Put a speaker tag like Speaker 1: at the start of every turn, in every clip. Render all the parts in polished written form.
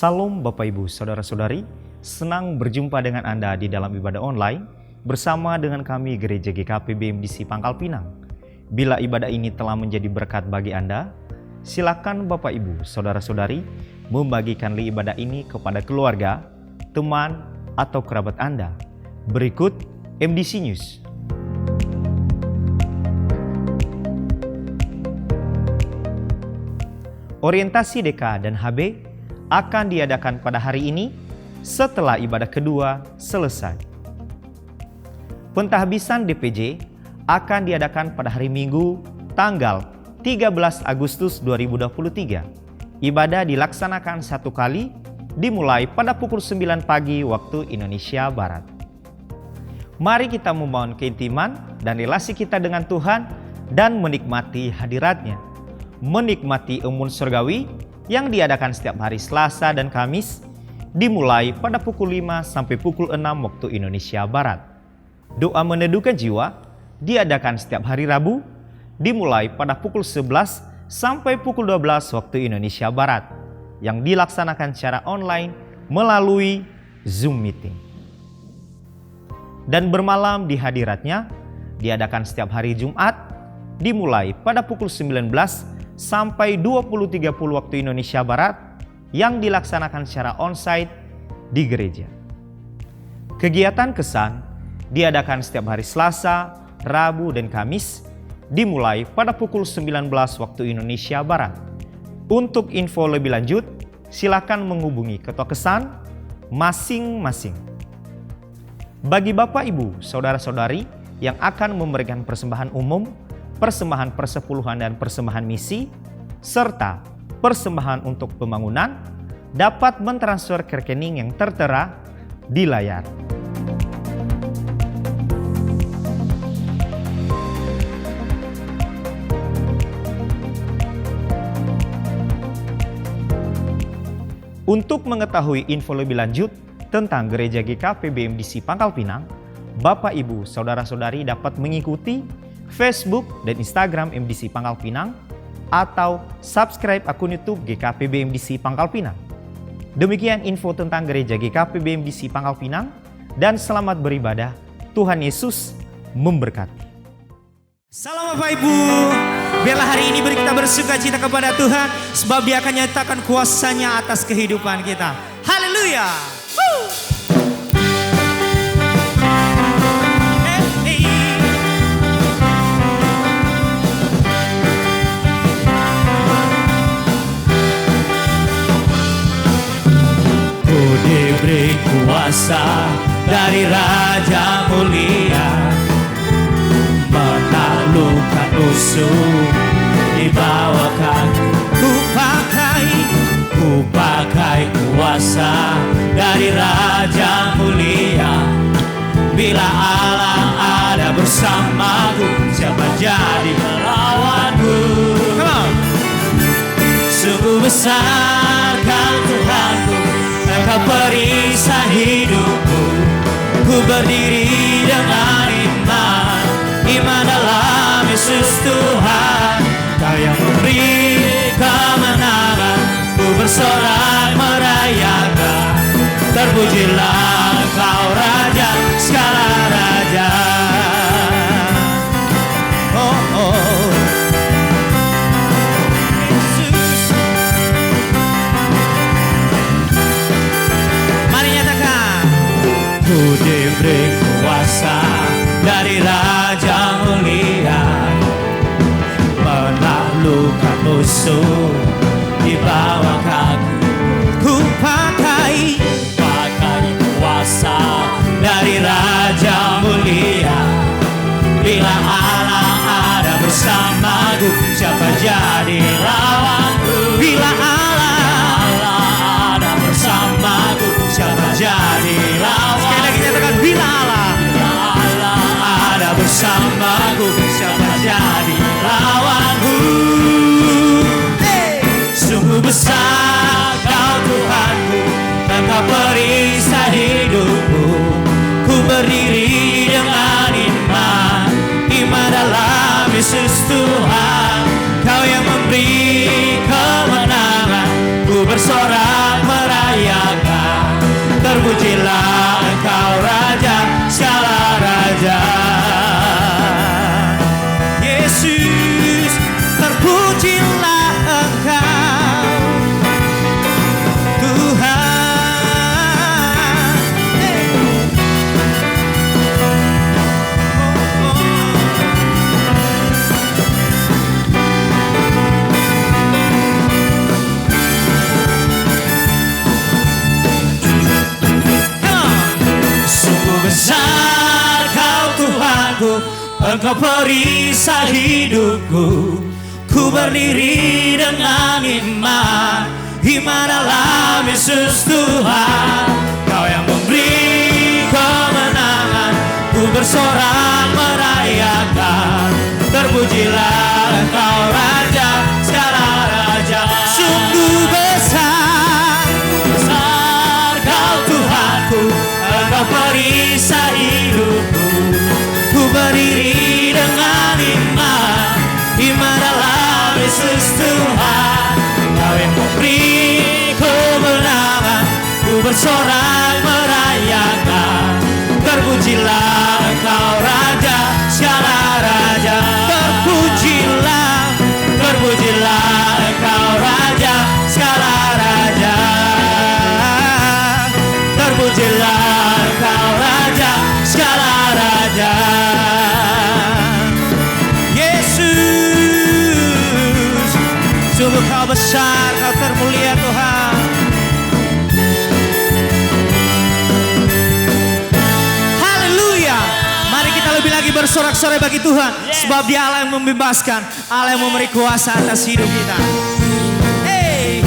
Speaker 1: Salam Bapak Ibu, Saudara-saudari, senang berjumpa dengan Anda di dalam ibadah online bersama dengan kami Gereja GKP BMDC Pangkal Pinang. Bila ibadah ini telah menjadi berkat bagi Anda, silakan Bapak Ibu, Saudara-saudari membagikan ibadah ini kepada keluarga, teman, atau kerabat Anda. Berikut MDC News. Orientasi DK dan HB akan diadakan pada hari ini setelah ibadah kedua selesai. Pentahbisan DPJ akan diadakan pada hari Minggu tanggal 13 Agustus 2023. Ibadah dilaksanakan satu kali, dimulai pada pukul 9 pagi waktu Indonesia Barat. Mari kita membangun keintiman dan relasi kita dengan Tuhan dan menikmati hadirat-Nya. Menikmati Umun Surgawi yang diadakan setiap hari Selasa dan Kamis, dimulai pada pukul 5 sampai pukul 6 waktu Indonesia Barat. Doa meneduhkan jiwa diadakan setiap hari Rabu, dimulai pada pukul 11 sampai pukul 12 waktu Indonesia Barat, yang dilaksanakan secara online melalui Zoom Meeting. Dan bermalam di hadirat-Nya diadakan setiap hari Jumat, dimulai pada pukul 19 sampai 20.30 waktu Indonesia Barat, yang dilaksanakan secara onsite di gereja. Kegiatan kesan diadakan setiap hari Selasa, Rabu, dan Kamis, dimulai pada pukul 19 waktu Indonesia Barat. Untuk info lebih lanjut, silakan menghubungi ketua kesan masing-masing. Bagi Bapak Ibu, Saudara-saudari yang akan memberikan persembahan umum, persembahan persepuluhan dan persembahan misi, serta persembahan untuk pembangunan, dapat mentransfer ke rekening yang tertera di layar. Untuk mengetahui info lebih lanjut tentang Gereja GKP BMDC Pangkal Pinang, Bapak Ibu Saudara-saudari dapat mengikuti Facebook dan Instagram MDC Pangkal Pinang atau subscribe akun YouTube GKP BMDC Pangkal Pinang. Demikian info tentang Gereja GKP BMDC Pangkal Pinang, dan selamat beribadah. Tuhan Yesus memberkati.
Speaker 2: Salam Bapak Ibu, biarlah hari ini kita bersuka cita kepada Tuhan, sebab Dia akan nyatakan kuasa-Nya atas kehidupan kita. Haleluya.
Speaker 3: Ku diberi kuasa dari Raja Mulia, menaklukkan musuh di bawah kaki. Ku pakai kuasa dari Raja Mulia. Bila Allah ada bersamaku, siapa jadi melawanku? Sungguh besar Kau Tuhanku, Engkau perisai hidupku. Ku berdiri dengan iman dalam Yesus Tuhan. Kau yang memberi kemenangan, ku bersorak merayakan. Terpujilah Kau Raja segala raja. Oh, oh. Yesus. Mari nyatakan. Ku diberi kuasa dari Raja Mulia, menaklukkan musuh di bawah kaki. Ku pakai kuasa dari Raja Mulia. Bila Allah ada bersamaku, siapa jadi lawanku? Bila Allah ada bersamaku, siapa jadi lawanku? Sekali lagi katakan, bila Allah ada bersamaku, siapa jadi lawanku? Sungguh besar Kau Tuhanku, Engkau perisai hidupku. Ku berdiri dengan iman dalam Yesus Tuhan. Kau yang memberi kemenangan, ku bersorak meraih Engkau perisai hidupku. Ku berdiri dengan iman, iman dalam Yesus Tuhan. Kau yang memberi kemenangan, ku bersorak merayakan. Terpujilah Engkau Raja, segala raja.
Speaker 2: Sungguh besar,
Speaker 3: Besar Kau Tuhanku, Engkau perisai hidupku. Ku berdiri dengan iman, iman dalam Yesus Tuhan. Kau yang memberi kemenangan, ku bersorak merayakan. Terpujilah Engkau Raja, segala raja. Terpujilah, terpujilah Engkau Raja, segala raja. Terpujilah Engkau Raja, segala raja.
Speaker 2: Yesus. Sungguh Kau besar, Kau termulia Tuhan. Haleluya. Mari kita lebih lagi bersorak-sorai bagi Tuhan. Sebab Dia Allah yang membebaskan, Allah yang memberi kuasa atas hidup kita. Hey.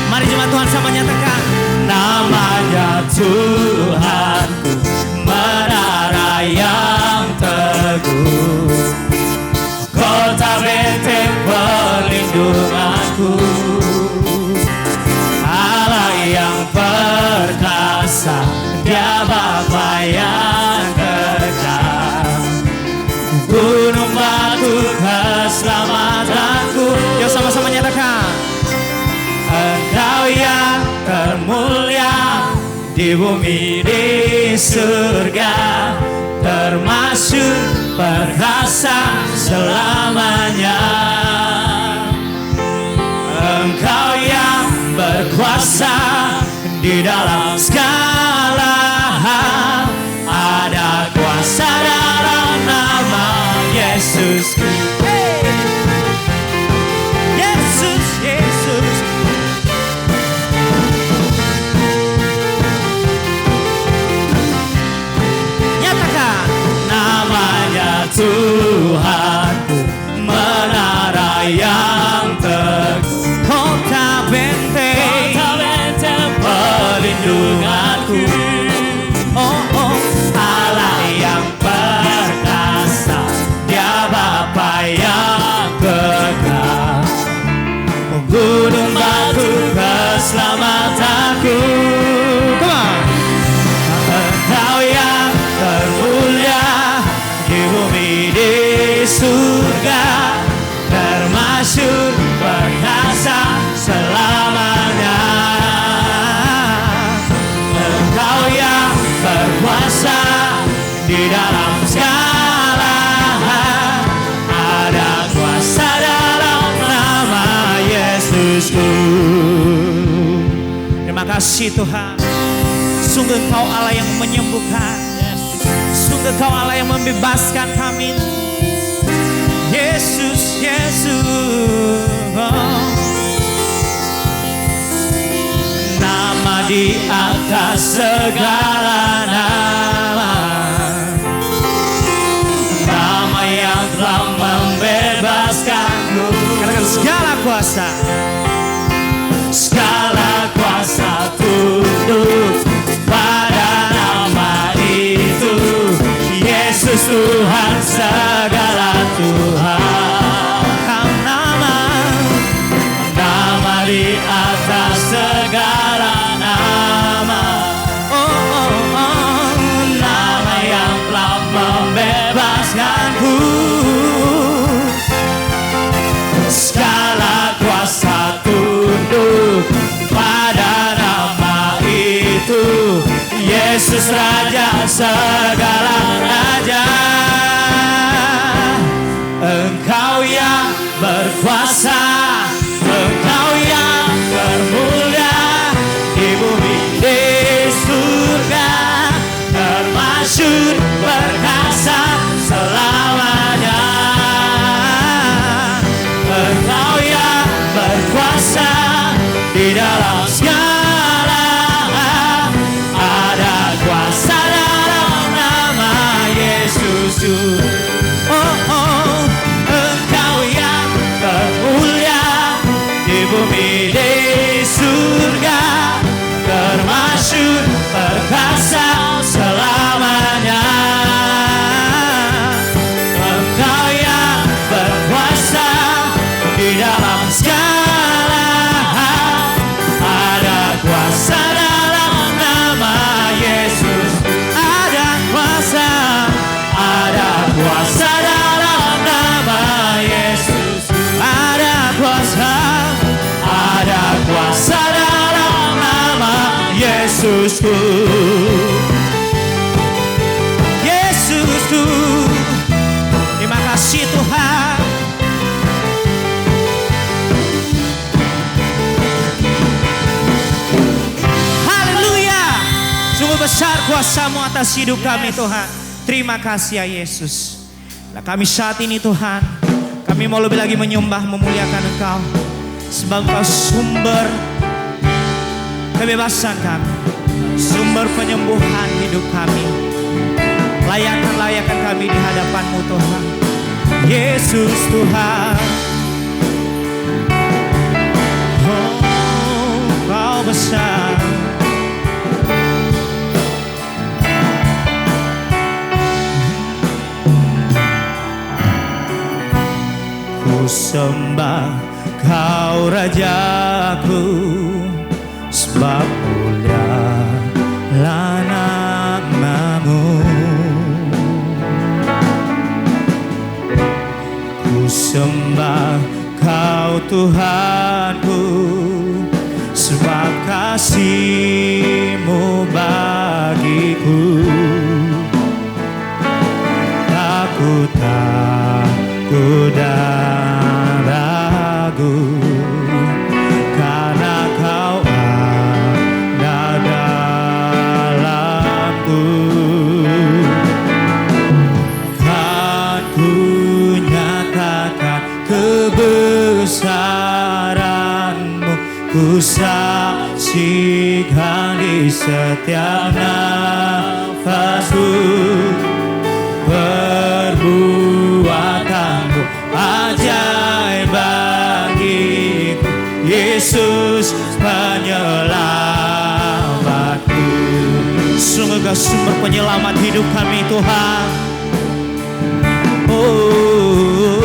Speaker 2: Mari jemaat Tuhan sama nyatakan.
Speaker 3: Namanya Tuhanku, menara yang teguh, kota benteng perlindunganku. Allah yang perkasa, Dia Bapa yang kekal. Gunung batu keselamatanku.
Speaker 2: Yuk sama-sama nyatakan.
Speaker 3: Engkau yang termulia di bumi di surga, termasuk perkasa selamanya. Engkau yang berkuasa di dalam segala hal. Ada kuasa dalam nama Yesus.
Speaker 2: Yesus, Yesus. Nyatakan.
Speaker 3: Namanya Tuhanku, menara yang teguh,
Speaker 2: Kota benteng.
Speaker 3: kota benteng perlindunganku.
Speaker 2: Oh, oh.
Speaker 3: Allah yang perkasa, Dia Bapa yang kekal. Gunung batu keselamatanku.
Speaker 2: Come on.
Speaker 3: Engkau yang termulia di bumi di surga, termasuk perkasa selamanya. Engkau yang berkuasa di dalam segala hal. Ada kuasa dalam nama Yesusku.
Speaker 2: Terima kasih Tuhan. Sungguh Engkau Allah yang menyembuhkan. Sungguh Engkau Allah yang membebaskan kami. Yesus, Yesus. Oh.
Speaker 3: Nama di atas segala nama, nama yang telah membebaskanku.
Speaker 2: Katakan segala kuasa.
Speaker 3: Segala kuasa tunduk pada nama itu. Yesus Tuhan, segala Tuhan.
Speaker 2: Kau nama.
Speaker 3: Nama di atas segala nama.
Speaker 2: Oh, oh, oh.
Speaker 3: Nama yang telah membebaskanku. Segala kuasa tunduk pada nama itu. Yesus Raja, segala raja. Engkau yang berkuasa, Engkau yang termulia di bumi di di dalam segala hal. Ada kuasa dalam nama Yesus. Oh, oh, Engkau yang termulia di bumi di surga, termasyhur perkasa selamanya. Engkau yang berkuasa di dalam segala hal. Ada kuasa dalam nama Yesus. Ada kuasa dalam nama Yesus. Ada kuasa dalam nama Yesusku.
Speaker 2: Yesusku. Terima kasih Tuhan. Haleluya. Sungguh besar kuasa-Mu atas hidup kami Tuhan. Terima kasih ya Yesus. Nah, kami saat ini Tuhan, kami mau lebih lagi menyembah, memuliakan Engkau. Sebab Engkau sumber kebebasan kami, sumber penyembuhan hidup kami. Layakan kami di hadapan-Mu Tuhan. Yesus Tuhan. Oh, Kau besar. Ku sembah Kau Rajaku, sebab mulialah nama-Mu. Ku sembah Kau Tuhanku, sebab kasih-Mu bagiku. Aku takut dan ragu, karena Kau ada dalamku. Kan ku nyatakan kebesaran-Mu, ku saksikan di setiap nafasku. Perbuatan-Mu ajaib bagiku, Yesus penyelamatku. Sungguh Kau sumber penyelamat hidup kami Tuhan. Oh,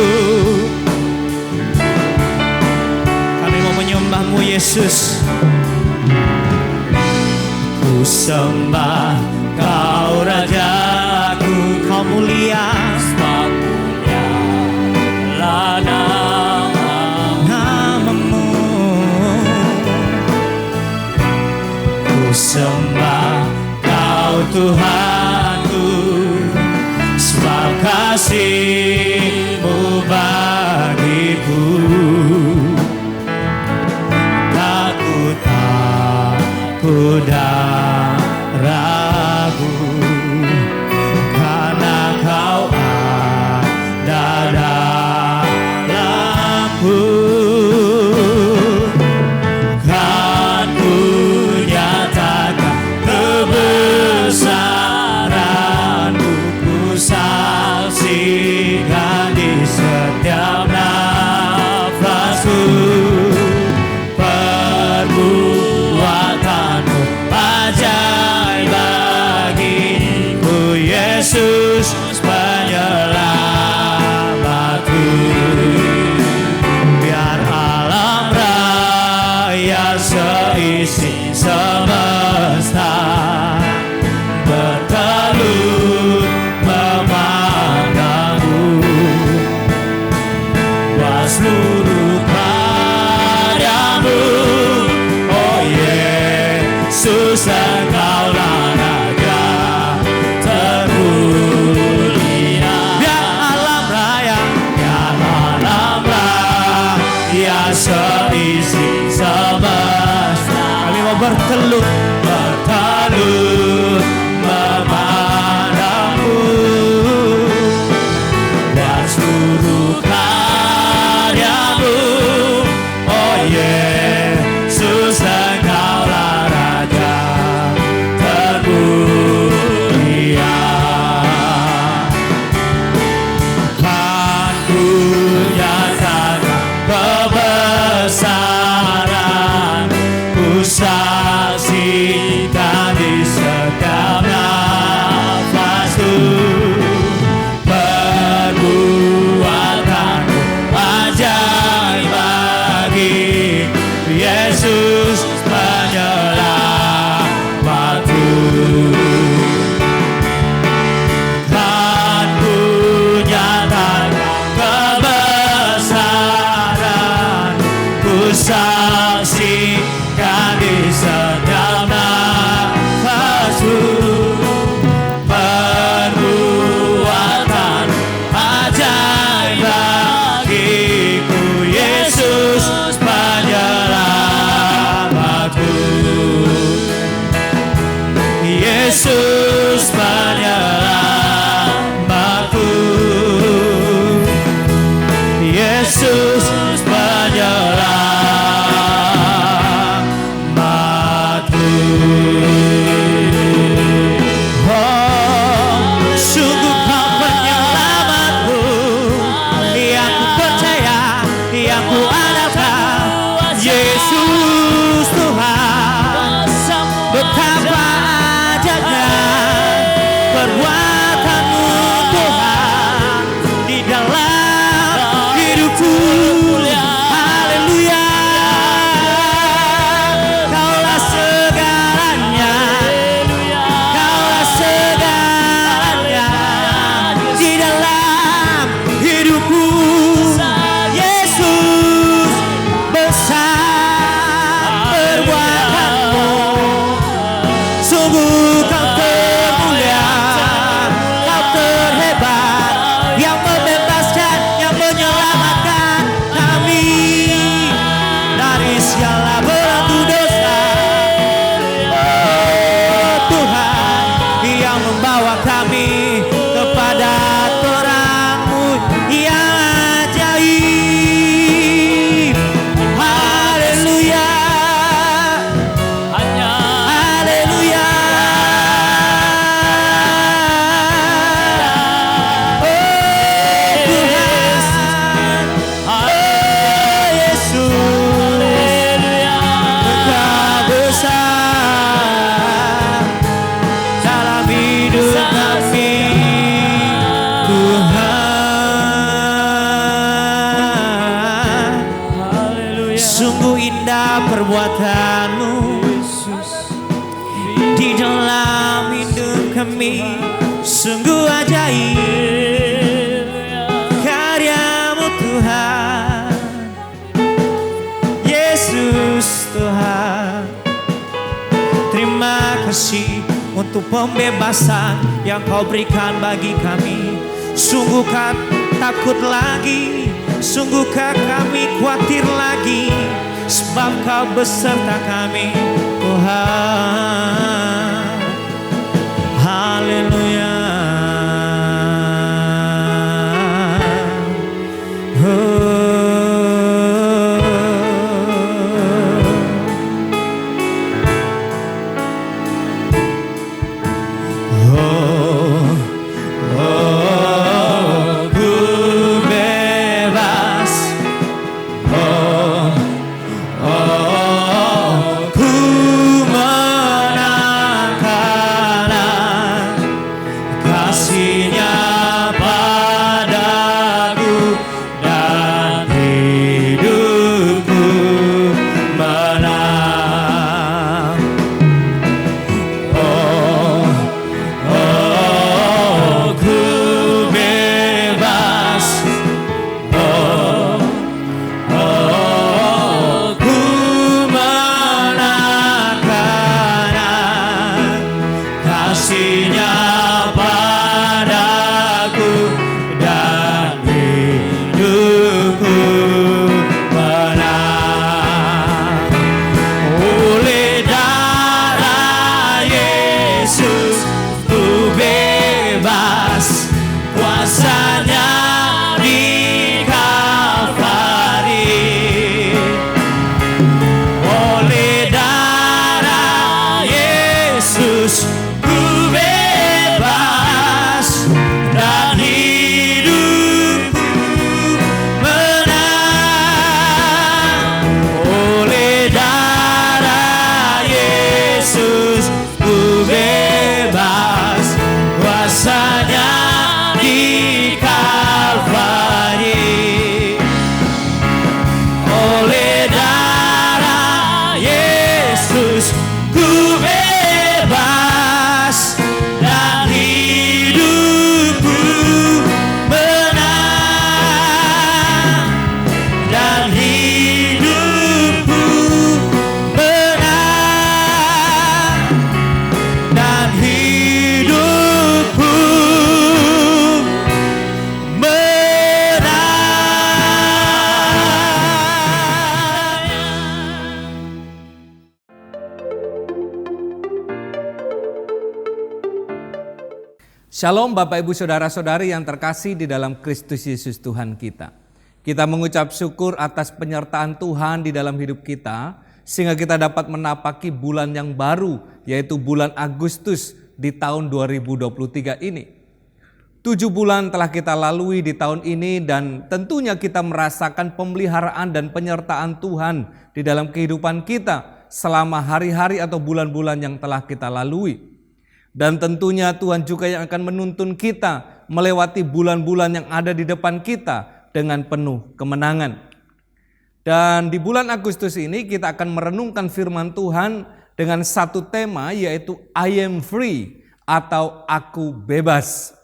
Speaker 2: kami mau menyembah-Mu Yesus. Ku sembah Kau Rajaku, Kau mulia, sebab mulialah nama-Mu. Ku sembah Kau Tuhanku, sebab kasih-Mu bagiku. Takut dan ragu, karena Kau ada dalamku. Kan ku nyatakan kebesaran-Mu, ku saksikan di setiap nafasku. Perbuatan-Mu ajaib bagiku, Yesus penyelamatku. Biar alam raya seisi semesta bertelut memandang-Mu, buat seluruh karya-Mu. Oh Yesus, Engkaulah Raja termulia. Biar alam raya seisi semesta kami mau bertelut memandang-Mu, dan seluruh karya-Mu. Oh Yesus,
Speaker 3: Yesus penyelamatku. Kan ku nyatakan kebesaran, ku saksikan di setiap nafasku perbuatan ajaib bagiku. Yesus penyelamatku, Yesus penyelamatku, Yesus penyelamatku. Oh, sungguh Kau penyelamatku, yang ku percaya, yang ku andalkan. Yesus Tuhan, betapa ajaibnya perbuatan-Mu Tuhan di dalam hidupku. Haleluya, Kaulah segalanya, Kaulah segalanya di dalam hidupku. Yesus, besar perbuatan-Mu, sungguh Kau termulia, Kau terhebat, yang membebaskan, yang menyelamatkan kami dari segala belenggu dosa. Oh Tuhan, yang membawa kami kepada terang-Mu yang ajaib. Haleluya, haleluya. Oh Tuhan, oh Yesus, Engkau besar dalam hidup kami, Tuhan. Sungguh indah perbuatan-Mu di dalam hidup kami, sungguh ajaib karya-Mu Tuhan. Yesus Tuhan, terima kasih untuk pembebasan yang Kau berikan bagi kami. Sungguhkah takut lagi, sungguhkah kami khawatir lagi, sebab Kau beserta kami Tuhan. Haleluya. Ku menang
Speaker 4: Shalom Bapak Ibu Saudara-saudari yang terkasih di dalam Kristus Yesus Tuhan kita. Kita mengucap syukur atas penyertaan Tuhan di dalam hidup kita, sehingga kita dapat menapaki bulan yang baru, yaitu bulan Agustus di tahun 2023 ini. 7 bulan telah kita lalui di tahun ini dan tentunya kita merasakan pemeliharaan dan penyertaan Tuhan di dalam kehidupan kita selama hari-hari atau bulan-bulan yang telah kita lalui. Dan tentunya Tuhan juga yang akan menuntun kita melewati bulan-bulan yang ada di depan kita dengan penuh kemenangan. Dan di bulan Agustus ini kita akan merenungkan firman Tuhan dengan satu tema, yaitu I am free atau aku bebas.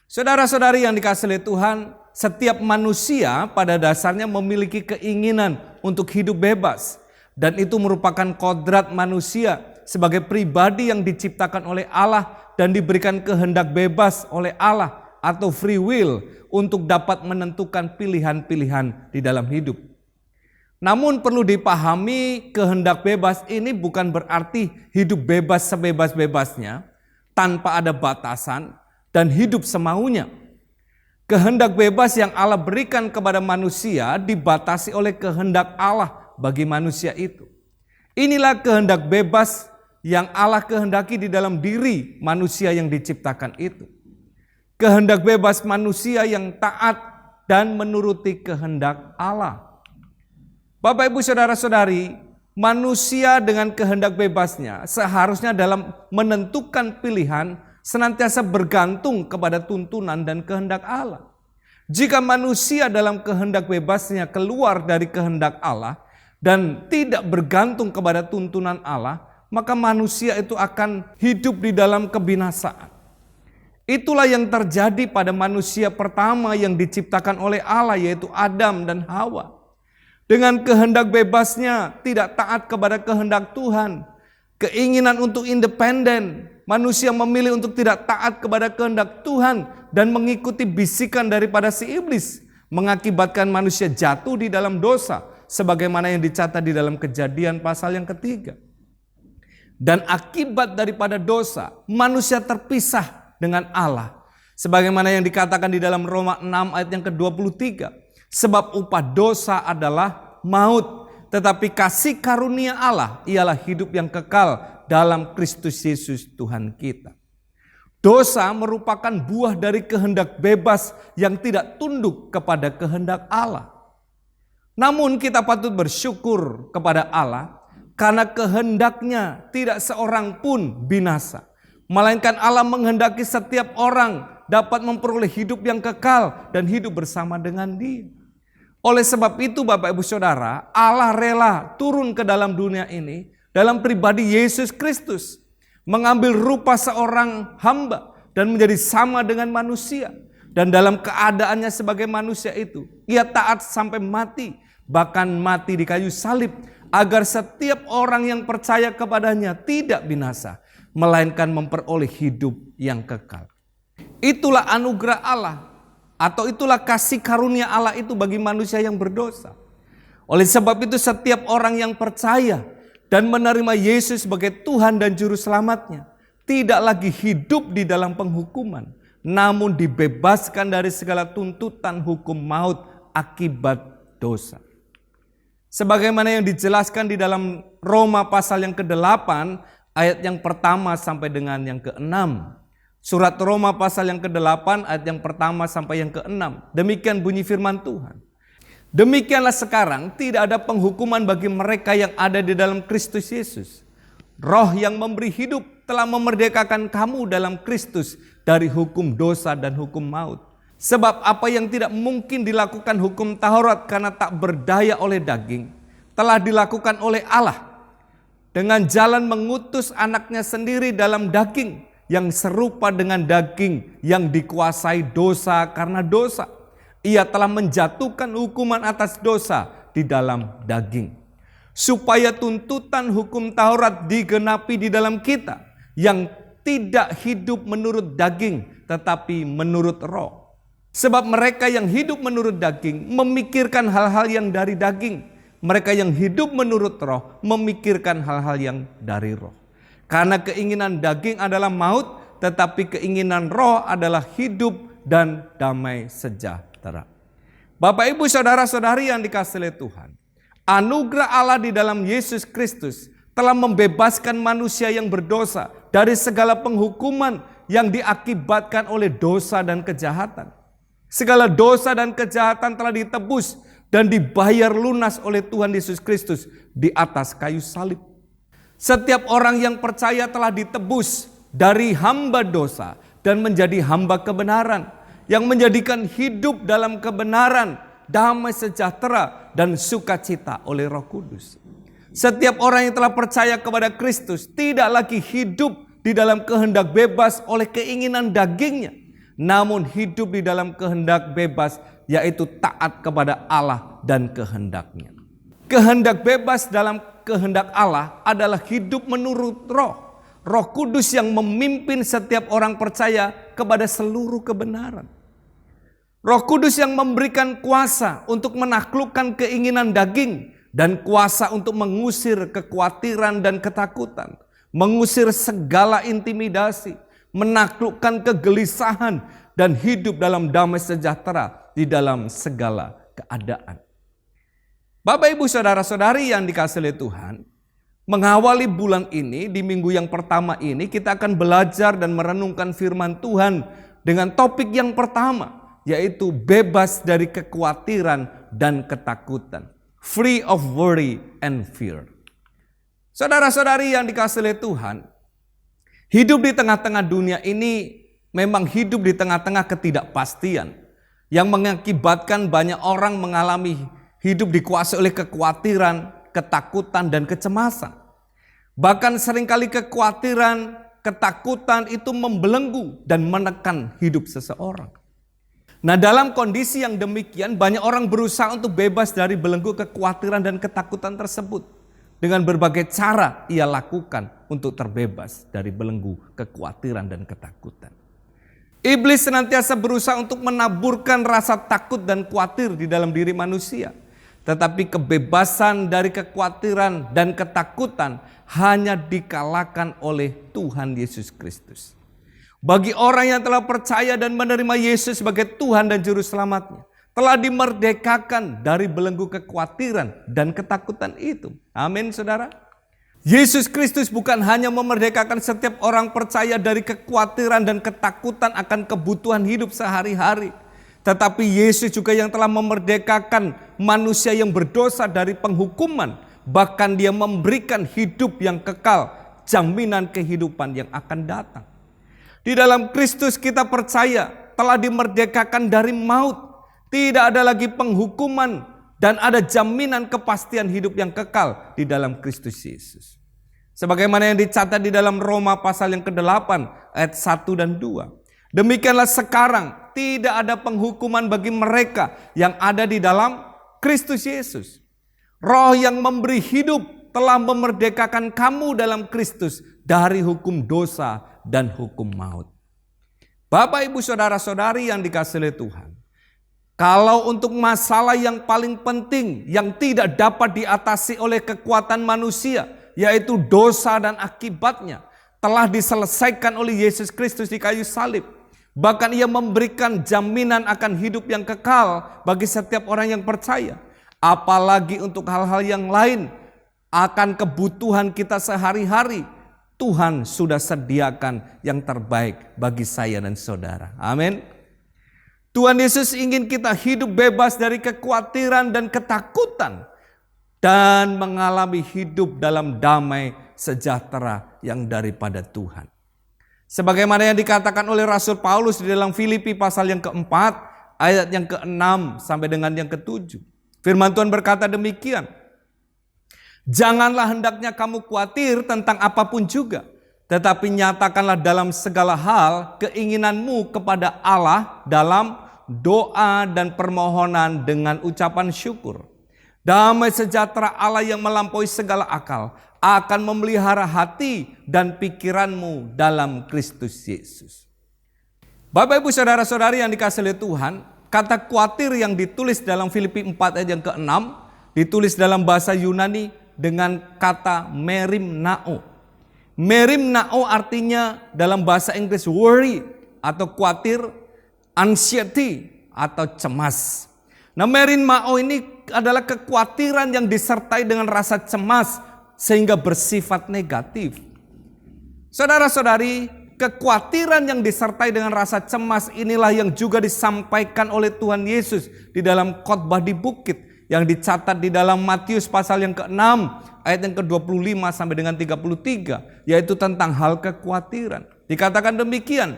Speaker 4: Saudara-saudari yang dikasihi oleh Tuhan, setiap manusia pada dasarnya memiliki keinginan untuk hidup bebas. Dan itu merupakan kodrat manusia sebagai pribadi yang diciptakan oleh Allah dan diberikan kehendak bebas oleh Allah atau free will untuk dapat menentukan pilihan-pilihan di dalam hidup. Namun perlu dipahami, kehendak bebas ini bukan berarti hidup bebas sebebas-bebasnya tanpa ada batasan dan hidup semaunya. Kehendak bebas yang Allah berikan kepada manusia dibatasi oleh kehendak Allah bagi manusia itu. Inilah kehendak bebas yang Allah kehendaki di dalam diri manusia yang diciptakan itu. Kehendak bebas manusia yang taat dan menuruti kehendak Allah. Bapak Ibu Saudara-saudari, manusia dengan kehendak bebasnya seharusnya dalam menentukan pilihan senantiasa bergantung kepada tuntunan dan kehendak Allah. Jika manusia dalam kehendak bebasnya keluar dari kehendak Allah dan tidak bergantung kepada tuntunan Allah, maka manusia itu akan hidup di dalam kebinasaan. Itulah yang terjadi pada manusia pertama yang diciptakan oleh Allah, yaitu Adam dan Hawa. Dengan kehendak bebasnya tidak taat kepada kehendak Tuhan, keinginan untuk independen, manusia memilih untuk tidak taat kepada kehendak Tuhan dan mengikuti bisikan daripada si iblis, mengakibatkan manusia jatuh di dalam dosa, sebagaimana yang dicatat di dalam Kejadian pasal yang ketiga. Dan akibat daripada dosa, manusia terpisah dengan Allah. Sebagaimana yang dikatakan di dalam Roma 6 ayat yang ke-23. Sebab upah dosa adalah maut, tetapi kasih karunia Allah ialah hidup yang kekal dalam Kristus Yesus Tuhan kita. Dosa merupakan buah dari kehendak bebas yang tidak tunduk kepada kehendak Allah. Namun kita patut bersyukur kepada Allah, karena kehendaknya tidak seorang pun binasa. Melainkan Allah menghendaki setiap orang dapat memperoleh hidup yang kekal dan hidup bersama dengan Dia. Oleh sebab itu Bapak Ibu Saudara, Allah rela turun ke dalam dunia ini dalam pribadi Yesus Kristus. Mengambil rupa seorang hamba dan menjadi sama dengan manusia. Dan dalam keadaannya sebagai manusia itu, Ia taat sampai mati, bahkan mati di kayu salib, agar setiap orang yang percaya kepadanya tidak binasa, melainkan memperoleh hidup yang kekal. Itulah anugerah Allah, atau itulah kasih karunia Allah itu bagi manusia yang berdosa. Oleh sebab itu setiap orang yang percaya dan menerima Yesus sebagai Tuhan dan Juru Selamatnya, tidak lagi hidup di dalam penghukuman, namun dibebaskan dari segala tuntutan hukum maut akibat dosa. Sebagaimana yang dijelaskan di dalam Roma pasal yang ke-8 ayat yang pertama sampai dengan yang ke-6. Surat Roma pasal yang ke-8 ayat yang pertama sampai yang ke-6. Demikian bunyi firman Tuhan. Demikianlah sekarang tidak ada penghukuman bagi mereka yang ada di dalam Kristus Yesus. Roh yang memberi hidup telah memerdekakan kamu dalam Kristus dari hukum dosa dan hukum maut. Sebab apa yang tidak mungkin dilakukan hukum Taurat karena tak berdaya oleh daging, telah dilakukan oleh Allah. Dengan jalan mengutus anaknya sendiri dalam daging, yang serupa dengan daging yang dikuasai dosa karena dosa. Ia telah menjatuhkan hukuman atas dosa di dalam daging. Supaya tuntutan hukum Taurat digenapi di dalam kita, yang tidak hidup menurut daging, tetapi menurut roh. Sebab mereka yang hidup menurut daging memikirkan hal-hal yang dari daging. Mereka yang hidup menurut roh memikirkan hal-hal yang dari roh. Karena keinginan daging adalah maut tetapi keinginan roh adalah hidup dan damai sejahtera. Bapak, Ibu, saudara-saudari yang dikasihi oleh Tuhan, anugerah Allah di dalam Yesus Kristus telah membebaskan manusia yang berdosa dari segala penghukuman yang diakibatkan oleh dosa dan kejahatan. Segala dosa dan kejahatan telah ditebus dan dibayar lunas oleh Tuhan Yesus Kristus di atas kayu salib. Setiap orang yang percaya telah ditebus dari hamba dosa dan menjadi hamba kebenaran, yang menjadikan hidup dalam kebenaran, damai sejahtera dan sukacita oleh Roh Kudus. Setiap orang yang telah percaya kepada Kristus tidak lagi hidup di dalam kehendak bebas oleh keinginan dagingnya, namun hidup di dalam kehendak bebas, yaitu taat kepada Allah dan kehendaknya. Kehendak bebas dalam kehendak Allah adalah hidup menurut roh. Roh Kudus yang memimpin setiap orang percaya kepada seluruh kebenaran. Roh Kudus yang memberikan kuasa untuk menaklukkan keinginan daging dan kuasa untuk mengusir kekhawatiran dan ketakutan, mengusir segala intimidasi, menaklukkan kegelisahan dan hidup dalam damai sejahtera di dalam segala keadaan. Bapak, Ibu, saudara-saudari yang dikasihi oleh Tuhan, mengawali bulan ini, di minggu yang pertama ini, kita akan belajar dan merenungkan firman Tuhan dengan topik yang pertama, yaitu bebas dari kekhawatiran dan ketakutan. Free of worry and fear. Saudara-saudari yang dikasihi oleh Tuhan, hidup di tengah-tengah dunia ini memang hidup di tengah-tengah ketidakpastian yang mengakibatkan banyak orang mengalami hidup dikuasai oleh kekhawatiran, ketakutan, dan kecemasan. Bahkan seringkali kekhawatiran, ketakutan itu membelenggu dan menekan hidup seseorang. Nah, dalam kondisi yang demikian, banyak orang berusaha untuk bebas dari belenggu kekhawatiran dan ketakutan tersebut. Dengan berbagai cara ia lakukan untuk terbebas dari belenggu kekhawatiran dan ketakutan. Iblis senantiasa berusaha untuk menaburkan rasa takut dan khawatir di dalam diri manusia. Tetapi kebebasan dari kekhawatiran dan ketakutan hanya dikalahkan oleh Tuhan Yesus Kristus. Bagi orang yang telah percaya dan menerima Yesus sebagai Tuhan dan Juru Selamatnya, telah dimerdekakan dari belenggu kekhawatiran dan ketakutan itu. Amin, saudara. Yesus Kristus bukan hanya memerdekakan setiap orang percaya dari kekhawatiran dan ketakutan akan kebutuhan hidup sehari-hari, tetapi Yesus juga yang telah memerdekakan manusia yang berdosa dari penghukuman. Bahkan dia memberikan hidup yang kekal, jaminan kehidupan yang akan datang. Di dalam Kristus kita percaya telah dimerdekakan dari maut. Tidak ada lagi penghukuman dan ada jaminan kepastian hidup yang kekal di dalam Kristus Yesus. Sebagaimana yang dicatat di dalam Roma pasal yang ke-8 ayat 1 dan 2. Demikianlah sekarang tidak ada penghukuman bagi mereka yang ada di dalam Kristus Yesus. Roh yang memberi hidup telah memerdekakan kamu dalam Kristus dari hukum dosa dan hukum maut. Bapak, Ibu, saudara-saudari yang dikasihi oleh Tuhan, kalau untuk masalah yang paling penting yang tidak dapat diatasi oleh kekuatan manusia, yaitu dosa dan akibatnya, telah diselesaikan oleh Yesus Kristus di kayu salib. Bahkan ia memberikan jaminan akan hidup yang kekal bagi setiap orang yang percaya. Apalagi untuk hal-hal yang lain, akan kebutuhan kita sehari-hari, Tuhan sudah sediakan yang terbaik bagi saya dan saudara. Amin. Tuhan Yesus ingin kita hidup bebas dari kekhawatiran dan ketakutan dan mengalami hidup dalam damai sejahtera yang daripada Tuhan. Sebagaimana yang dikatakan oleh Rasul Paulus di dalam Filipi pasal yang ke-4 ayat yang ke-6 sampai dengan yang ke-7. Firman Tuhan berkata demikian. Janganlah hendaknya kamu khawatir tentang apapun juga, tetapi nyatakanlah dalam segala hal keinginanmu kepada Allah dalam doa dan permohonan dengan ucapan syukur. Damai sejahtera Allah yang melampaui segala akal akan memelihara hati dan pikiranmu dalam Kristus Yesus. Bapak, Ibu, saudara-saudari yang dikasihi oleh Tuhan, kata khawatir yang ditulis dalam Filipi 4 ayat yang ke-6 ditulis dalam bahasa Yunani dengan kata merimnao. Merimnao artinya dalam bahasa Inggris worry atau khawatir, anxiety atau cemas. Nah, merimnao ini adalah kekhawatiran yang disertai dengan rasa cemas sehingga bersifat negatif. Saudara-saudari, kekhawatiran yang disertai dengan rasa cemas inilah yang juga disampaikan oleh Tuhan Yesus di dalam khotbah di bukit yang dicatat di dalam Matius pasal yang ke-6 ayat yang ke-25 sampai dengan 33, yaitu tentang hal kekhawatiran. Dikatakan demikian,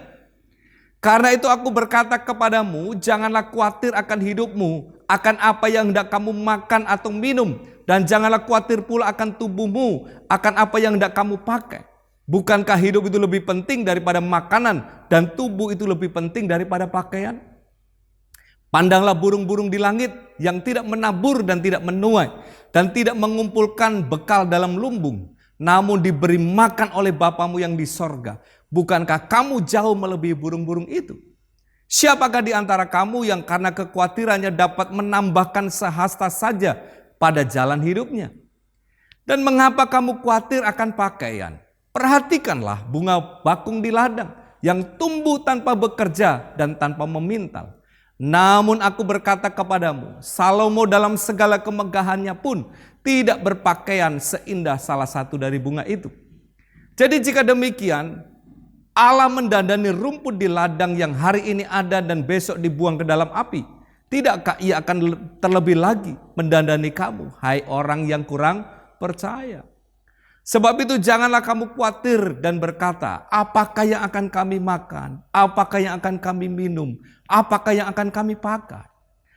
Speaker 4: karena itu aku berkata kepadamu, janganlah khawatir akan hidupmu, akan apa yang hendak kamu makan atau minum, dan janganlah khawatir pula akan tubuhmu, akan apa yang hendak kamu pakai. Bukankah hidup itu lebih penting daripada makanan, dan tubuh itu lebih penting daripada pakaian? Pandanglah burung-burung di langit yang tidak menabur dan tidak menuai dan tidak mengumpulkan bekal dalam lumbung, namun diberi makan oleh Bapamu yang di sorga. Bukankah kamu jauh melebihi burung-burung itu? Siapakah di antara kamu yang karena kekhawatirannya dapat menambahkan sehasta saja pada jalan hidupnya? Dan mengapa kamu khawatir akan pakaian? Perhatikanlah bunga bakung di ladang yang tumbuh tanpa bekerja dan tanpa memintal. Namun aku berkata kepadamu, Salomo dalam segala kemegahannya pun tidak berpakaian seindah salah satu dari bunga itu. Jadi jika demikian, Allah mendandani rumput di ladang yang hari ini ada dan besok dibuang ke dalam api. Tidakkah Ia akan terlebih lagi mendandani kamu, hai orang yang kurang percaya? Sebab itu janganlah kamu khawatir dan berkata, apakah yang akan kami makan? Apakah yang akan kami minum? Apakah yang akan kami pakai?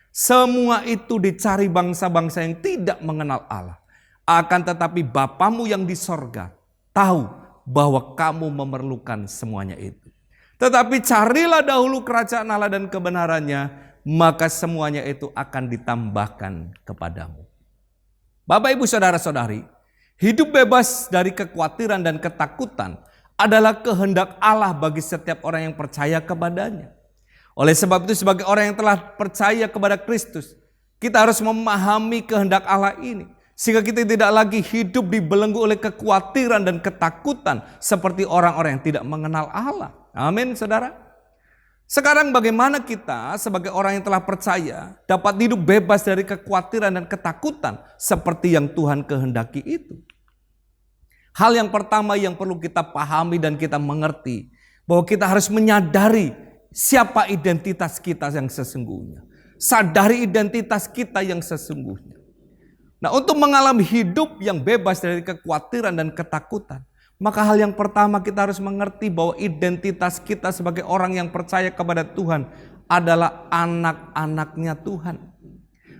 Speaker 4: Semua itu dicari bangsa-bangsa yang tidak mengenal Allah. Akan tetapi Bapamu yang di sorga tahu bahwa kamu memerlukan semuanya itu. Tetapi carilah dahulu kerajaan Allah dan kebenarannya, maka semuanya itu akan ditambahkan kepadamu. Bapak, Ibu, Saudara-saudari, hidup bebas dari kekhawatiran dan ketakutan adalah kehendak Allah bagi setiap orang yang percaya kepadanya. Oleh sebab itu, sebagai orang yang telah percaya kepada Kristus, kita harus memahami kehendak Allah ini, sehingga kita tidak lagi hidup dibelenggu oleh kekhawatiran dan ketakutan seperti orang-orang yang tidak mengenal Allah. Amin, saudara. Sekarang bagaimana kita sebagai orang yang telah percaya dapat hidup bebas dari kekhawatiran dan ketakutan seperti yang Tuhan kehendaki itu? Hal yang pertama yang perlu kita pahami dan kita mengerti, bahwa kita harus menyadari siapa identitas kita yang sesungguhnya. Sadari identitas kita yang sesungguhnya. Nah, untuk mengalami hidup yang bebas dari kekhawatiran dan ketakutan, maka hal yang pertama kita harus mengerti bahwa identitas kita sebagai orang yang percaya kepada Tuhan adalah anak-anaknya Tuhan.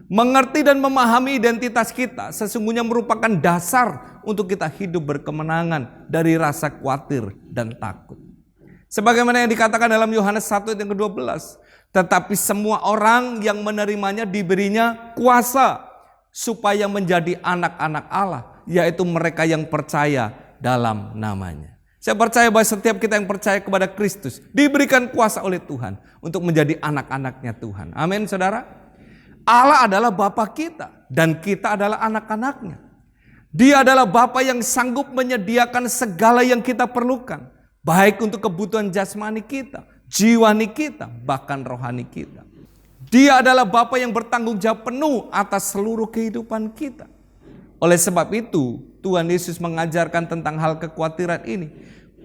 Speaker 4: Mengerti dan memahami identitas kita sesungguhnya merupakan dasar untuk kita hidup berkemenangan dari rasa khawatir dan takut. Sebagaimana yang dikatakan dalam Yohanes 1 ayat yang ke-12. Tetapi semua orang yang menerimanya diberinya kuasa supaya menjadi anak-anak Allah, yaitu mereka yang percaya dalam namanya. Saya percaya bahwa setiap kita yang percaya kepada Kristus diberikan kuasa oleh Tuhan untuk menjadi anak-anaknya Tuhan. Amin, saudara. Allah adalah Bapa kita dan kita adalah anak-anaknya. Dia adalah Bapa yang sanggup menyediakan segala yang kita perlukan, baik untuk kebutuhan jasmani kita, jiwani kita, bahkan rohani kita. Dia adalah Bapa yang bertanggung jawab penuh atas seluruh kehidupan kita. Oleh sebab itu, Tuhan Yesus mengajarkan tentang hal kekhawatiran ini,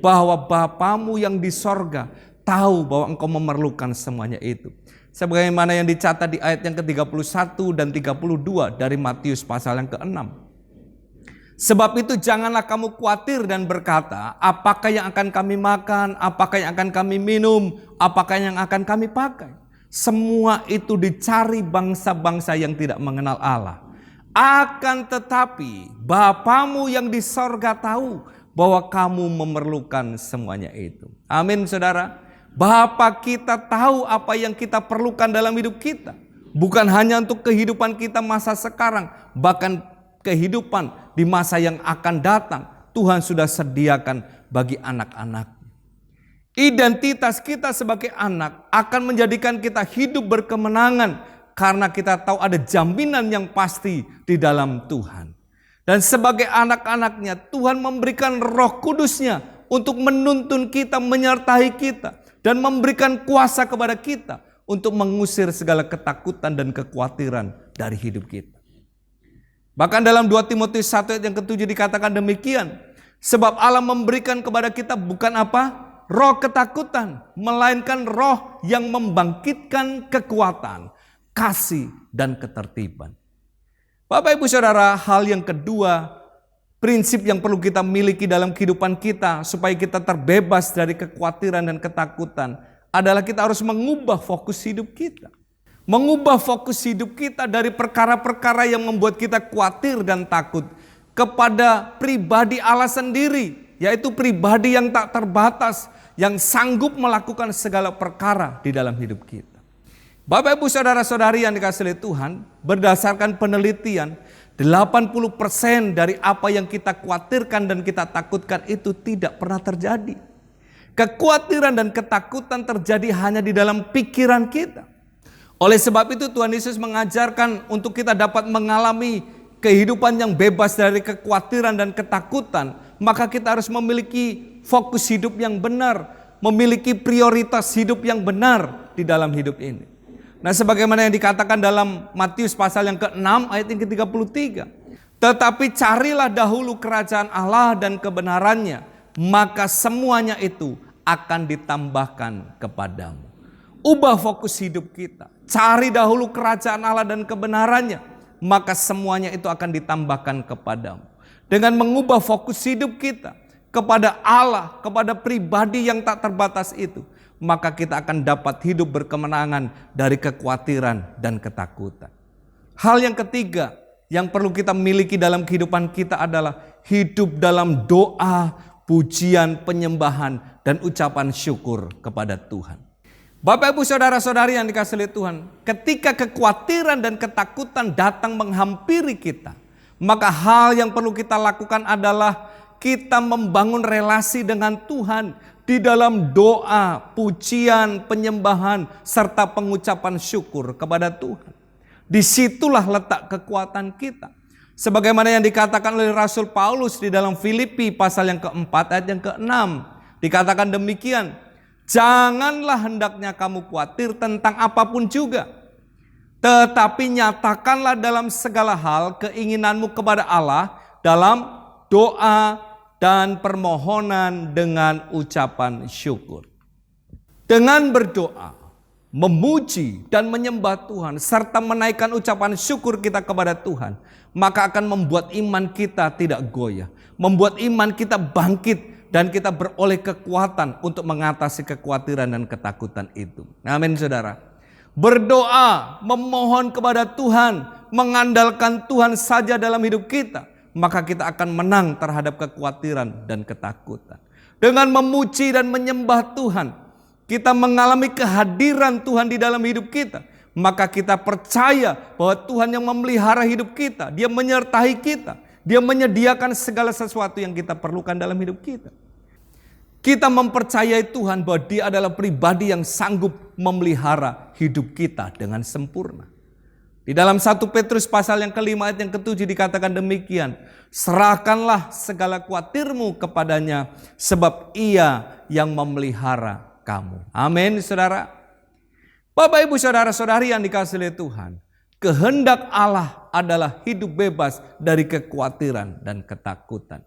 Speaker 4: bahwa Bapamu yang di sorga tahu bahwa engkau memerlukan semuanya itu. Sebagaimana yang dicatat di ayat yang ke-31 dan 32 dari Matius pasal yang ke-6. Sebab itu janganlah kamu khawatir dan berkata, apakah yang akan kami makan, apakah yang akan kami minum, apakah yang akan kami pakai. Semua itu dicari bangsa-bangsa yang tidak mengenal Allah. Akan tetapi Bapamu yang di sorga tahu bahwa kamu memerlukan semuanya itu. Amin, saudara. Bapa kita tahu apa yang kita perlukan dalam hidup kita. Bukan hanya untuk kehidupan kita masa sekarang, bahkan kehidupan di masa yang akan datang. Tuhan sudah sediakan bagi anak-anak. Identitas kita sebagai anak akan menjadikan kita hidup berkemenangan karena kita tahu ada jaminan yang pasti di dalam Tuhan. Dan sebagai anak-anaknya, Tuhan memberikan Roh Kudus-Nya untuk menuntun kita, menyertai kita, dan memberikan kuasa kepada kita untuk mengusir segala ketakutan dan kekhawatiran dari hidup kita. Bahkan dalam 2 Timotius 1 ayat yang ke-7 dikatakan demikian, sebab Allah memberikan kepada kita bukan apa? Roh ketakutan, melainkan roh yang membangkitkan kekuatan, kasih, dan ketertiban. Bapak Ibu Saudara, hal yang kedua, prinsip yang perlu kita miliki dalam kehidupan kita supaya kita terbebas dari kekhawatiran dan ketakutan adalah kita harus mengubah fokus hidup kita. Mengubah fokus hidup kita dari perkara-perkara yang membuat kita khawatir dan takut kepada pribadi Allah sendiri, yaitu pribadi yang tak terbatas, yang sanggup melakukan segala perkara di dalam hidup kita. Bapak Ibu Saudara-saudari yang dikasihi Tuhan, berdasarkan penelitian, 80% dari apa yang kita khawatirkan dan kita takutkan itu tidak pernah terjadi. Kekhawatiran dan ketakutan terjadi hanya di dalam pikiran kita. Oleh sebab itu Tuhan Yesus mengajarkan untuk kita dapat mengalami kehidupan yang bebas dari kekhawatiran dan ketakutan, maka kita harus memiliki fokus hidup yang benar, memiliki prioritas hidup yang benar di dalam hidup ini. Nah, sebagaimana yang dikatakan dalam Matius pasal yang ke-6 ayat yang ke-33. Tetapi carilah dahulu kerajaan Allah dan kebenarannya, maka semuanya itu akan ditambahkan kepadamu. Ubah fokus hidup kita. Cari dahulu kerajaan Allah dan kebenarannya, maka semuanya itu akan ditambahkan kepadamu. Dengan mengubah fokus hidup kita kepada Allah, kepada pribadi yang tak terbatas itu, maka kita akan dapat hidup berkemenangan dari kekhawatiran dan ketakutan. Hal yang ketiga yang perlu kita miliki dalam kehidupan kita adalah hidup dalam doa, pujian, penyembahan, dan ucapan syukur kepada Tuhan. Bapak Ibu Saudara-saudari yang dikasihi Tuhan, ketika kekhawatiran dan ketakutan datang menghampiri kita, maka hal yang perlu kita lakukan adalah kita membangun relasi dengan Tuhan di dalam doa, pujian, penyembahan, serta pengucapan syukur kepada Tuhan. Disitulah letak kekuatan kita. Sebagaimana yang dikatakan oleh Rasul Paulus di dalam Filipi pasal yang ke-4 ayat yang ke-6. Dikatakan demikian, janganlah hendaknya kamu khawatir tentang apapun juga, tetapi nyatakanlah dalam segala hal keinginanmu kepada Allah dalam doa dan permohonan dengan ucapan syukur. Dengan berdoa, memuji dan menyembah Tuhan, serta menaikkan ucapan syukur kita kepada Tuhan, maka akan membuat iman kita tidak goyah, membuat iman kita bangkit, dan kita beroleh kekuatan untuk mengatasi kekhawatiran dan ketakutan itu. Amin saudara. Berdoa, memohon kepada Tuhan, mengandalkan Tuhan saja dalam hidup kita, maka kita akan menang terhadap kekhawatiran dan ketakutan. Dengan memuji dan menyembah Tuhan, kita mengalami kehadiran Tuhan di dalam hidup kita. Maka kita percaya bahwa Tuhan yang memelihara hidup kita, Dia menyertai kita, Dia menyediakan segala sesuatu yang kita perlukan dalam hidup kita. Kita mempercayai Tuhan bahwa Dia adalah pribadi yang sanggup memelihara hidup kita dengan sempurna. Di dalam 1 Petrus pasal yang ke-5 ayat yang ke-7 dikatakan demikian. Serahkanlah segala khawatirmu kepadanya, sebab Ia yang memelihara kamu. Amin saudara. Bapak Ibu Saudara-saudari yang dikasihi Tuhan, kehendak Allah adalah hidup bebas dari kekhawatiran dan ketakutan.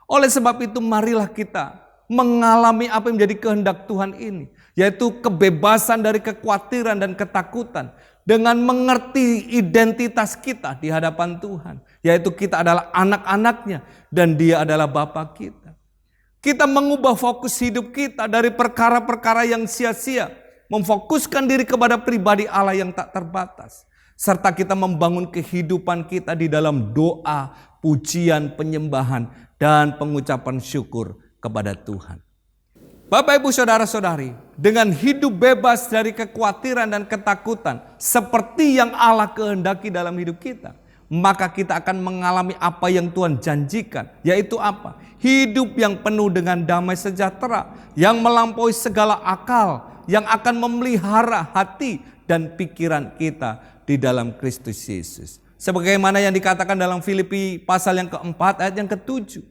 Speaker 4: Oleh sebab itu marilah kita mengalami apa yang menjadi kehendak Tuhan ini, yaitu kebebasan dari kekhawatiran dan ketakutan dengan mengerti identitas kita di hadapan Tuhan, yaitu kita adalah anak-anaknya dan Dia adalah Bapa kita. Kita mengubah fokus hidup kita dari perkara-perkara yang sia-sia, memfokuskan diri kepada pribadi Allah yang tak terbatas, serta kita membangun kehidupan kita di dalam doa, pujian, penyembahan, dan pengucapan syukur kepada Tuhan. Bapak Ibu Saudara-saudari, dengan hidup bebas dari kekhawatiran dan ketakutan seperti yang Allah kehendaki dalam hidup kita, maka kita akan mengalami apa yang Tuhan janjikan, yaitu apa? Hidup yang penuh dengan damai sejahtera, yang melampaui segala akal, yang akan memelihara hati dan pikiran kita di dalam Kristus Yesus. Sebagaimana yang dikatakan dalam Filipi pasal yang keempat ayat yang ke-7.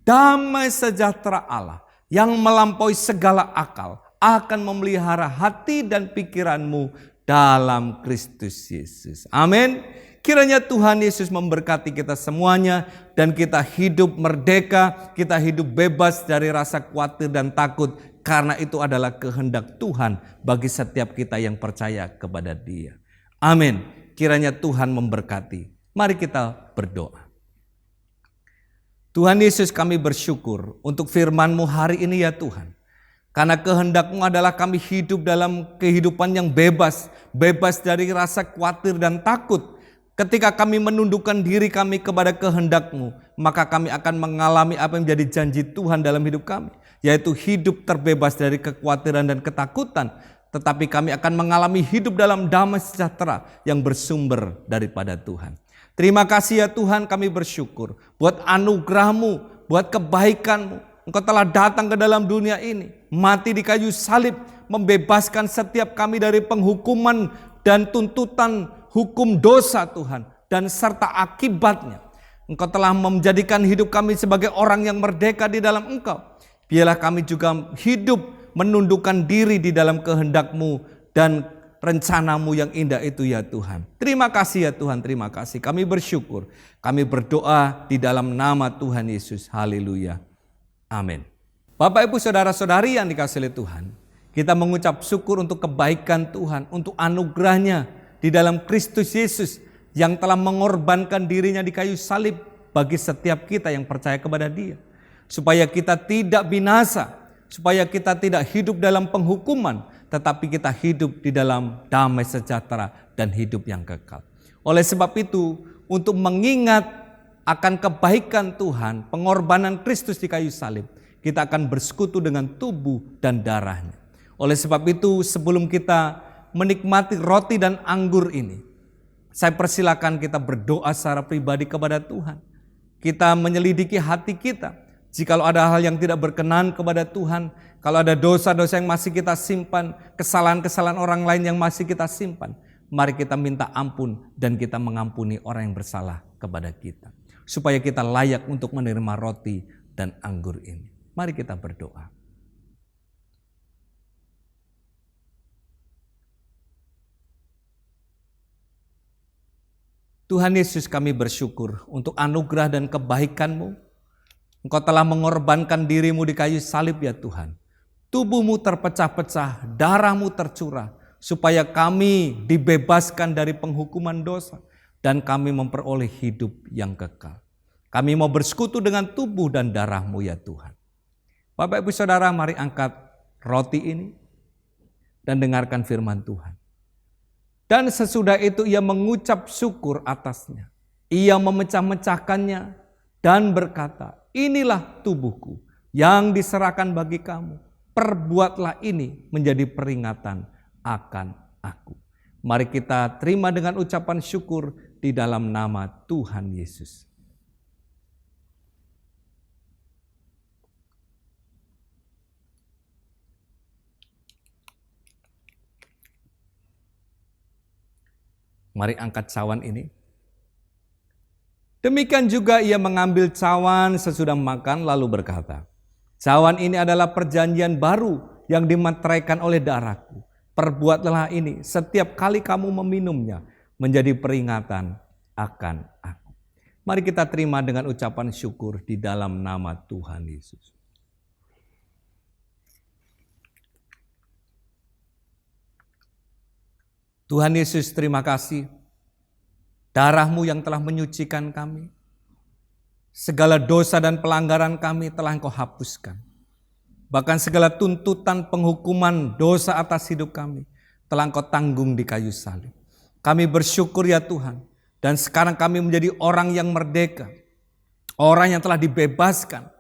Speaker 4: Damai sejahtera Allah yang melampaui segala akal akan memelihara hati dan pikiranmu dalam Kristus Yesus. Amin. Kiranya Tuhan Yesus memberkati kita semuanya dan kita hidup merdeka, kita hidup bebas dari rasa khawatir dan takut karena itu adalah kehendak Tuhan bagi setiap kita yang percaya kepada Dia. Amin. Kiranya Tuhan memberkati. Mari kita berdoa. Tuhan Yesus, kami bersyukur untuk firman-Mu hari ini ya Tuhan. Karena kehendak-Mu adalah kami hidup dalam kehidupan yang bebas. Bebas dari rasa khawatir dan takut. Ketika kami menundukkan diri kami kepada kehendak-Mu, maka kami akan mengalami apa yang menjadi janji Tuhan dalam hidup kami. Yaitu hidup terbebas dari kekhawatiran dan ketakutan. Tetapi kami akan mengalami hidup dalam damai sejahtera yang bersumber daripada Tuhan. Terima kasih ya Tuhan, kami bersyukur buat anugerah-Mu, buat kebaikan-Mu. Engkau telah datang ke dalam dunia ini, mati di kayu salib, membebaskan setiap kami dari penghukuman dan tuntutan hukum dosa Tuhan. Dan serta akibatnya, Engkau telah menjadikan hidup kami sebagai orang yang merdeka di dalam Engkau. Biarlah kami juga hidup menundukkan diri di dalam kehendak-Mu dan rencana-Mu yang indah itu ya Tuhan. Terima kasih ya Tuhan, terima kasih. Kami bersyukur, kami berdoa di dalam nama Tuhan Yesus. Haleluya. Amin. Bapak Ibu saudara-saudari yang dikasihi oleh Tuhan, kita mengucap syukur untuk kebaikan Tuhan, untuk anugerah-Nya di dalam Kristus Yesus yang telah mengorbankan dirinya di kayu salib bagi setiap kita yang percaya kepada Dia. Supaya kita tidak binasa, supaya kita tidak hidup dalam penghukuman, tetapi kita hidup di dalam damai sejahtera dan hidup yang kekal. Oleh sebab itu, untuk mengingat akan kebaikan Tuhan, pengorbanan Kristus di kayu salib, kita akan bersekutu dengan tubuh dan darah-Nya. Oleh sebab itu, sebelum kita menikmati roti dan anggur ini, saya persilakan kita berdoa secara pribadi kepada Tuhan. Kita menyelidiki hati kita. Jikalau ada hal yang tidak berkenan kepada Tuhan, kalau ada dosa-dosa yang masih kita simpan, kesalahan-kesalahan orang lain yang masih kita simpan, mari kita minta ampun dan kita mengampuni orang yang bersalah kepada kita. Supaya kita layak untuk menerima roti dan anggur ini. Mari kita berdoa. Tuhan Yesus, kami bersyukur untuk anugerah dan kebaikan-Mu. Engkau telah mengorbankan diri-Mu di kayu salib ya Tuhan. Tubuh-Mu terpecah-pecah, darah-Mu tercurah. Supaya kami dibebaskan dari penghukuman dosa. Dan kami memperoleh hidup yang kekal. Kami mau bersekutu dengan tubuh dan darah-Mu ya Tuhan. Bapak Ibu Saudara, mari angkat roti ini. Dan dengarkan firman Tuhan. Dan sesudah itu ia mengucap syukur atasnya. Ia memecah-mecahkannya dan berkata, inilah tubuhku yang diserahkan bagi kamu. Perbuatlah ini menjadi peringatan akan aku. Mari kita terima dengan ucapan syukur di dalam nama Tuhan Yesus. Mari angkat cawan ini. Demikian juga ia mengambil cawan sesudah makan lalu berkata, cawan ini adalah perjanjian baru yang dimateraikan oleh darahku. Perbuatlah ini setiap kali kamu meminumnya menjadi peringatan akan aku. Mari kita terima dengan ucapan syukur di dalam nama Tuhan Yesus. Tuhan Yesus, terima kasih. Darah-Mu yang telah menyucikan kami. Segala dosa dan pelanggaran kami telah Engkau hapuskan. Bahkan segala tuntutan penghukuman dosa atas hidup kami telah Engkau tanggung di kayu salib. Kami bersyukur ya Tuhan. Dan sekarang kami menjadi orang yang merdeka. Orang yang telah dibebaskan.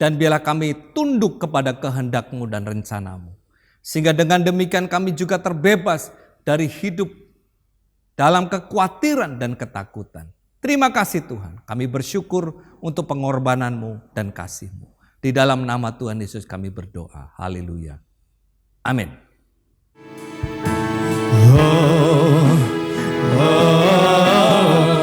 Speaker 4: Dan biarlah kami tunduk kepada kehendak-Mu dan rencana-Mu. Sehingga dengan demikian kami juga terbebas dari hidup dalam kekhawatiran dan ketakutan. Terima kasih Tuhan. Kami bersyukur untuk pengorbanan-Mu dan kasih-Mu. Di dalam nama Tuhan Yesus kami berdoa. Haleluya. Amin.
Speaker 3: Oh, oh, oh.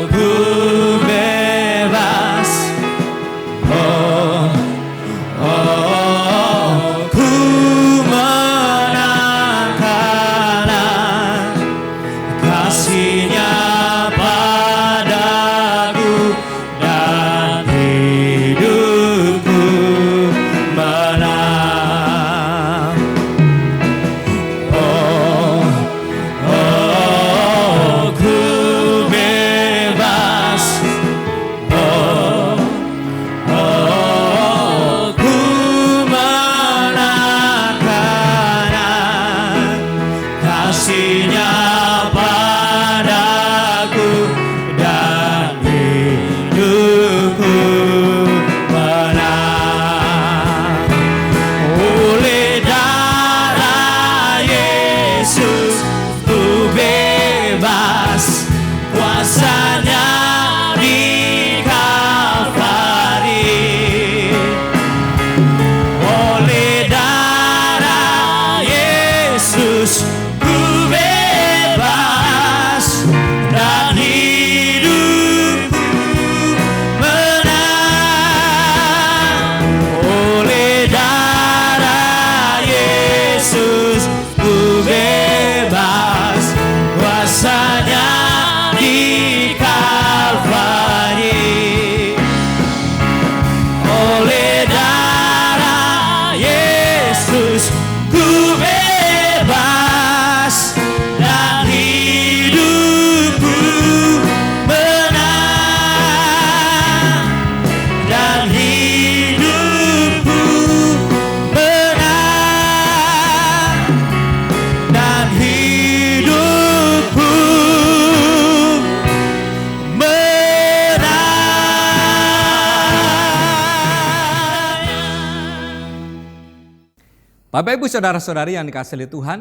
Speaker 4: Bapak Ibu Saudara-saudari yang dikasihi oleh Tuhan,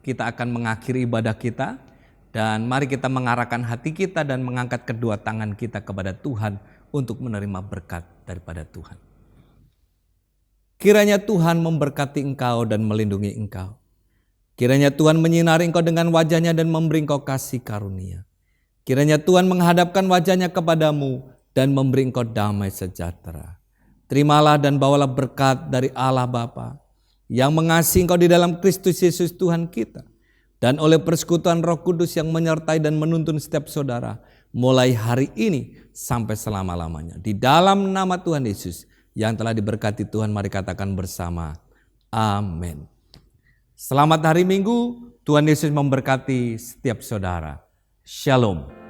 Speaker 4: kita akan mengakhiri ibadah kita dan mari kita mengarahkan hati kita dan mengangkat kedua tangan kita kepada Tuhan untuk menerima berkat daripada Tuhan. Kiranya Tuhan memberkati engkau dan melindungi engkau. Kiranya Tuhan menyinari engkau dengan wajahnya dan memberi engkau kasih karunia. Kiranya Tuhan menghadapkan wajahnya kepadamu dan memberi engkau damai sejahtera. Terimalah dan bawalah berkat dari Allah Bapa yang mengasihi engkau di dalam Kristus Yesus Tuhan kita. Dan oleh persekutuan Roh Kudus yang menyertai dan menuntun setiap saudara mulai hari ini sampai selama-lamanya. Di dalam nama Tuhan Yesus yang telah diberkati Tuhan, mari katakan bersama, amin. Selamat hari Minggu, Tuhan Yesus memberkati setiap saudara. Shalom.